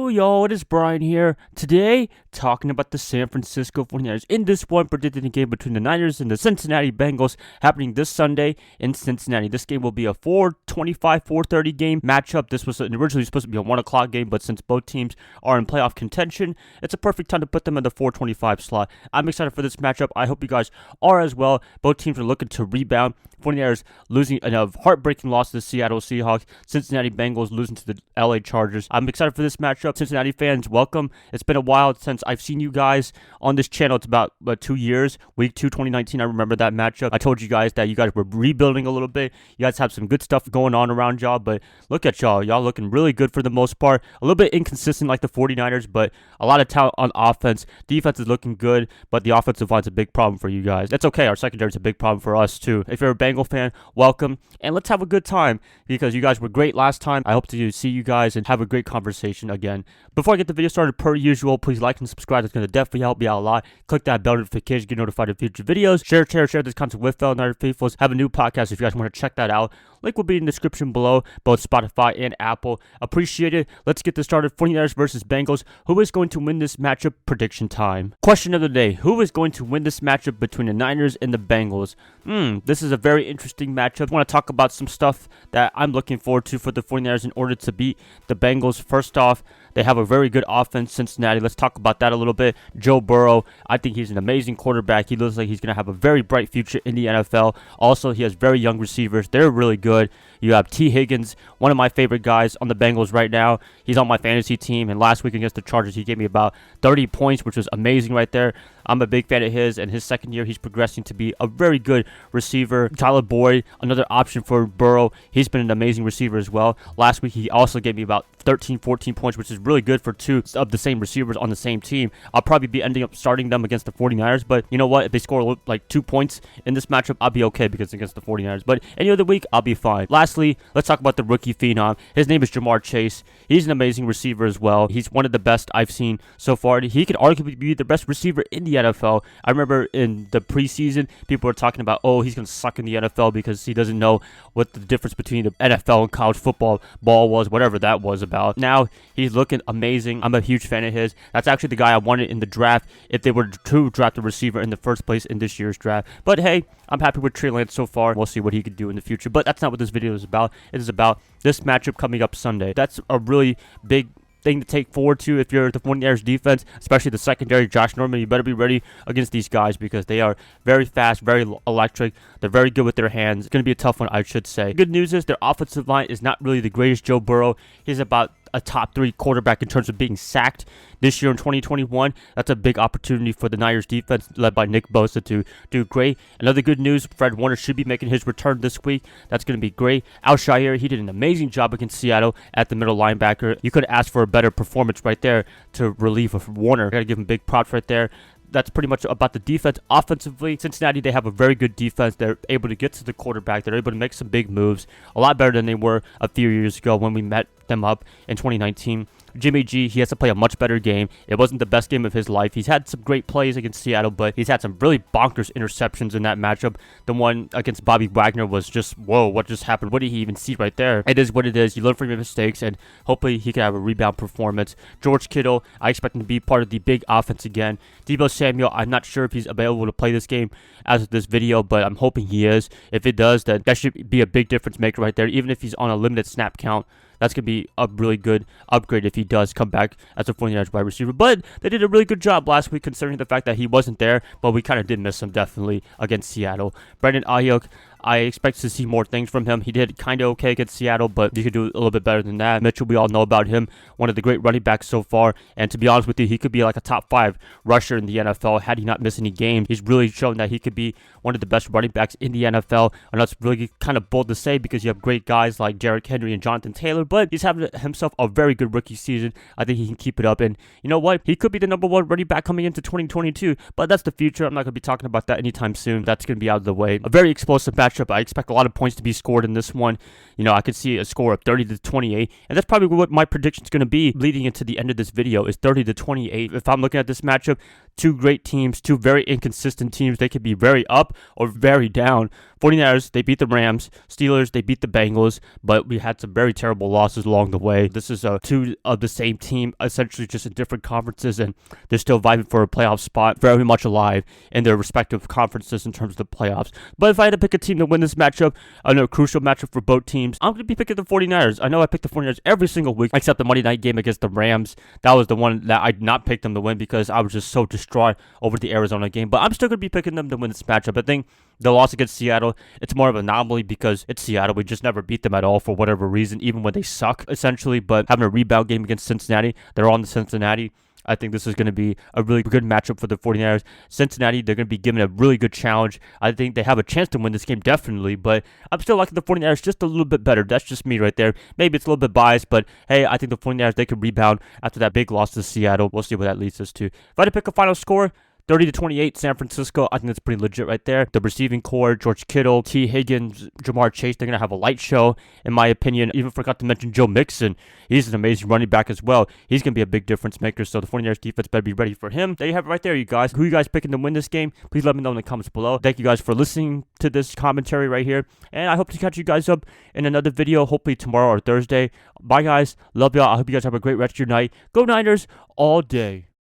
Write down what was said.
Yo, it is Brian here. Today, talking about the San Francisco 49ers. In this one, predicting a game between the Niners and the Cincinnati Bengals happening this Sunday in Cincinnati. This game will be a 4:25, 4:30 game matchup. This was originally supposed to be a 1 o'clock game, but since both teams are in playoff contention, it's a perfect time to put them in the 4:25 slot. I'm excited for this matchup. I hope you guys are as well. Both teams are looking to rebound. 49ers losing a heartbreaking loss to the Seattle Seahawks. Cincinnati Bengals losing to the LA Chargers. I'm excited for this matchup. Cincinnati fans, welcome. It's been a while since I've seen you guys on this channel. It's about 2 years. Week 2, 2019, I remember that matchup. I told you guys that you guys were rebuilding a little bit. You guys have some good stuff going on around y'all, but look at y'all. Y'all looking really good for the most part. A little bit inconsistent like the 49ers, but a lot of talent on offense. Defense is looking good, but the offensive line's a big problem for you guys. That's okay. Our secondary is a big problem for us too. If you're a Bengal fan, welcome, and let's have a good time because you guys were great last time. I hope to see you guys and have a great conversation again. Before I get the video started, per usual, please like and subscribe. It's going to definitely help me out a lot. Click that bell notification, get notified of future videos. Share this content with fellow Niner faithfuls. Have a new podcast if you guys want to check that out. Link will be in the description below, both Spotify and Apple. Appreciate it. Let's get this started. 49ers versus Bengals. Who is going to win this matchup? Prediction time. Question of the day. Who is going to win this matchup between the Niners and the Bengals? This is a very interesting matchup. I want to talk about some stuff that I'm looking forward to for the 49ers in order to beat the Bengals. First off, they have a very good offense, Cincinnati. Let's talk about that a little bit. Joe Burrow, I think he's an amazing quarterback. He looks like he's going to have a very bright future in the NFL. Also, he has very young receivers. They're really good. You have T. Higgins, one of my favorite guys on the Bengals right now. He's on my fantasy team, and last week against the Chargers, he gave me about 30 points, which was amazing right there. I'm a big fan of his, and his second year, he's progressing to be a very good receiver. Tyler Boyd, another option for Burrow. He's been an amazing receiver as well. Last week, he also gave me about 13, 14 points, which is really good for two of the same receivers on the same team. I'll probably be ending up starting them against the 49ers, but you know what? If they score like 2 points in this matchup, I'll be okay because it's against the 49ers. But any other week, I'll be fine. Lastly, let's talk about the rookie phenom. His name is Ja'Marr Chase. He's an amazing receiver as well. He's one of the best I've seen so far. He could arguably be the best receiver in the NFL. I remember in the preseason, people were talking about, oh, he's going to suck in the NFL because he doesn't know what the difference between the NFL and college football ball was, whatever that was about. Now, he's looking amazing. I'm a huge fan of his. That's actually the guy I wanted in the draft if they were to draft a receiver in the first place in this year's draft. But hey, I'm happy with Trey Lance so far. We'll see what he could do in the future. But that's not what this video is about. It is about this matchup coming up Sunday. That's a really big thing to take forward to if you're the 49ers defense, especially the secondary. Josh Norman, you better be ready against these guys because they are very fast, very electric. They're very good with their hands. It's going to be a tough one, I should say. Good news is their offensive line is not really the greatest. Joe Burrow, he's about a top 3 quarterback in terms of being sacked this year in 2021. That's a big opportunity for the Niners defense led by Nick Bosa to do great. Another good news, Fred Warner should be making his return this week. That's going to be great. Al-Shaair, he did an amazing job against Seattle at the middle linebacker. You could ask for a better performance right there to relieve of Warner. Got to give him big props right there. That's pretty much about the defense. Offensively, Cincinnati, they have a very good defense. They're able to get to the quarterback. They're able to make some big moves, a lot better than they were a few years ago when we met them up in 2019. Jimmy G, he has to play a much better game. It wasn't the best game of his life. He's had some great plays against Seattle, but he's had some really bonkers interceptions in that matchup. The one against Bobby Wagner was just, whoa, what just happened? What did he even see right there? It is what it is. You learn from your mistakes, and hopefully he can have a rebound performance. George Kittle, I expect him to be part of the big offense again. Deebo Samuel, I'm not sure if he's available to play this game as of this video, but I'm hoping he is. If it does, then that should be a big difference maker right there, even if he's on a limited snap count. That's going to be a really good upgrade if he does come back as a 49ers wide receiver. But they did a really good job last week considering the fact that he wasn't there, but we kind of did miss him definitely against Seattle. Brandon Aiyuk, I expect to see more things from him. He did kind of okay against Seattle, but he could do a little bit better than that. Mitchell, we all know about him. One of the great running backs so far. And to be honest with you, he could be like a top 5 rusher in the NFL had he not missed any games. He's really shown that he could be one of the best running backs in the NFL. And that's really kind of bold to say because you have great guys like Derrick Henry and Jonathan Taylor, but he's having himself a very good rookie season. I think he can keep it up. And you know what? He could be the #1 running back coming into 2022, but that's the future. I'm not going to be talking about that anytime soon. That's going to be out of the way. A very explosive matchup matchup. I expect a lot of points to be scored in this one. I could see a score of 30-28, and that's probably what my prediction is going to be leading into the end of this video is 30-28. If I'm looking at this matchup, two great teams, two very inconsistent teams. They could be very up or very down. 49ers, they beat the Rams. Steelers, they beat the Bengals, but we had some very terrible losses along the way. This is two of the same team, essentially just in different conferences, and they're still vying for a playoff spot, very much alive in their respective conferences in terms of the playoffs. But if I had to pick a team to win this matchup, a crucial matchup for both teams, I'm going to be picking the 49ers. I know I picked the 49ers every single week, except the Monday night game against the Rams. That was the one that I did not pick them to win because I was just so distraught over the Arizona game. But I'm still going to be picking them to win this matchup. I think the loss against Seattle, it's more of an anomaly because it's Seattle. We just never beat them at all for whatever reason, even when they suck, essentially. But having a rebound game against Cincinnati, they're on to Cincinnati. I think this is going to be a really good matchup for the 49ers. Cincinnati, they're going to be given a really good challenge. I think they have a chance to win this game, definitely, but I'm still liking the 49ers just a little bit better. That's just me right there. Maybe it's a little bit biased, but hey, I think the 49ers, they could rebound after that big loss to Seattle. We'll see what that leads us to. If I had to pick a final score, 30-28, San Francisco. I think that's pretty legit right there. The receiving core, George Kittle, T. Higgins, Jamar Chase, they're going to have a light show, in my opinion. Even forgot to mention Joe Mixon. He's an amazing running back as well. He's going to be a big difference maker, so the 49ers defense better be ready for him. There you have it right there, you guys. Who you guys picking to win this game? Please let me know in the comments below. Thank you guys for listening to this commentary right here, and I hope to catch you guys up in another video, hopefully tomorrow or Thursday. Bye, guys. Love y'all. I hope you guys have a great rest of your night. Go Niners all day.